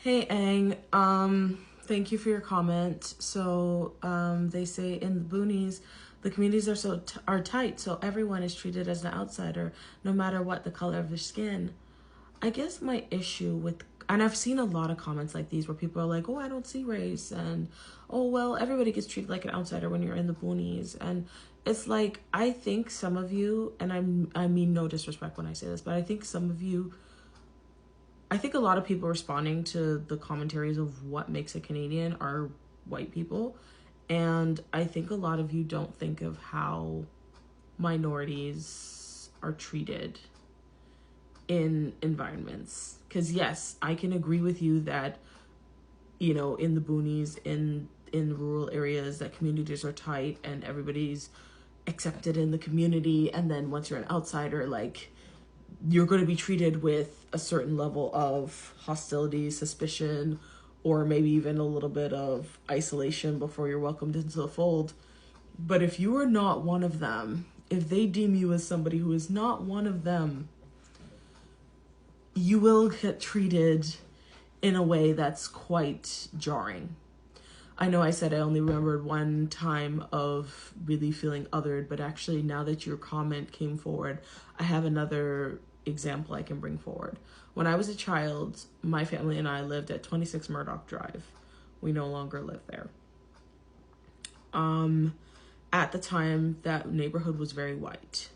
Hey, Ang. Thank you for your comment. So, they say in the boonies, the communities are tight, so everyone is treated as an outsider, no matter what the color of their skin. I guess my issue with, and I've seen a lot of comments like these where people are like, "Oh, I don't see race," and "Oh, well, everybody gets treated like an outsider when you're in the boonies," and it's like I think some of you, and I mean no disrespect when I say this, but I think some of you. I think a lot of people responding to the commentaries of what makes a Canadian are white people. And I think a lot of you don't think of how minorities are treated in environments. Because yes, I can agree with you that, in the boonies, in rural areas, that communities are tight and everybody's accepted in the community. And then once you're an outsider, like, you're going to be treated with a certain level of hostility, suspicion, or maybe even a little bit of isolation before you're welcomed into the fold. But if you are not one of them, if they deem you as somebody who is not one of them, you will get treated in a way that's quite jarring. I know I said I only remembered one time of really feeling othered, but actually now that your comment came forward, I have another example I can bring forward. When I was a child, my family and I lived at 26 Murdoch Drive. We no longer live there. At the time, that neighborhood was very white.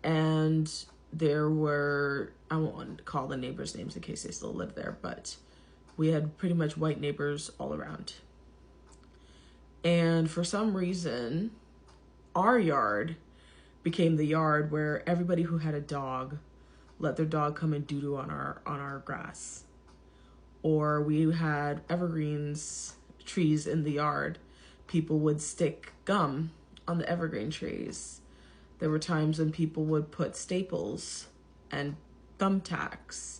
And there were, I won't call the neighbors' names in case they still live there, but we had pretty much white neighbors all around. And for some reason, our yard became the yard where everybody who had a dog let their dog come and doo-doo on our grass. Or we had evergreens trees in the yard. People would stick gum on the evergreen trees. There were times when people would put staples and thumbtacks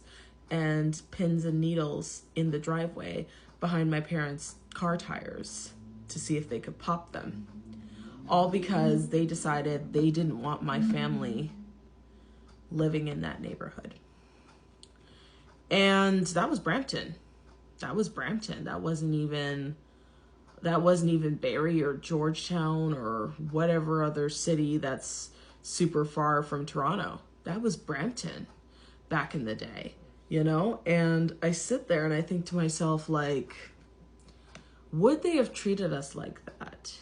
and pins and needles in the driveway behind my parents' car tires to see if they could pop them. All because they decided they didn't want my family living in that neighborhood. And that was Brampton. That wasn't even Barrie or Georgetown or whatever other city that's super far from Toronto. That was Brampton back in the day, And I sit there and I think to myself, like, would they have treated us like that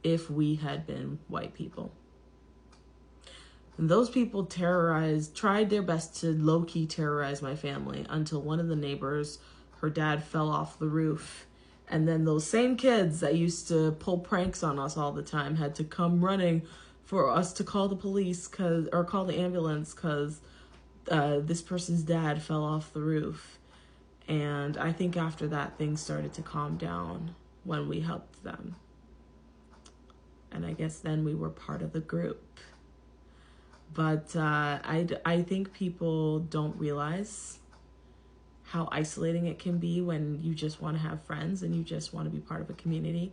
if we had been white people? And those people tried their best to low-key terrorize my family until one of the neighbors, her dad fell off the roof. And then those same kids that used to pull pranks on us all the time had to come running for us to call the police or call the ambulance because this person's dad fell off the roof. And I think after that, things started to calm down when we helped them. And I guess then we were part of the group. But I think people don't realize how isolating it can be when you just want to have friends and you just want to be part of a community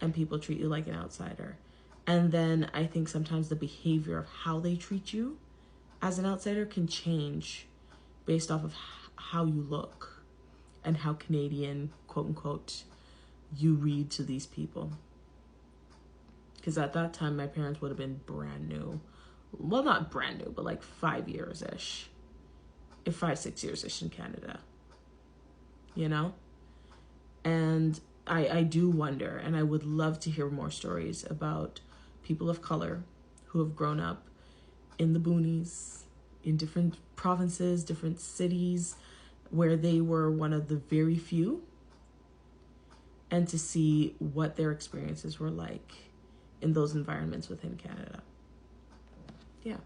and people treat you like an outsider. And then I think sometimes the behavior of how they treat you as an outsider can change based off of how you look and how Canadian, quote unquote, you read to these people. Because at that time, my parents would have been brand new. Well, not brand new, but like 5 years-ish. 5-6 years-ish in Canada. And I do wonder, and I would love to hear more stories about people of color who have grown up in the boonies, in different provinces, different cities, where they were one of the very few, and to see what their experiences were like in those environments within Canada. Yeah.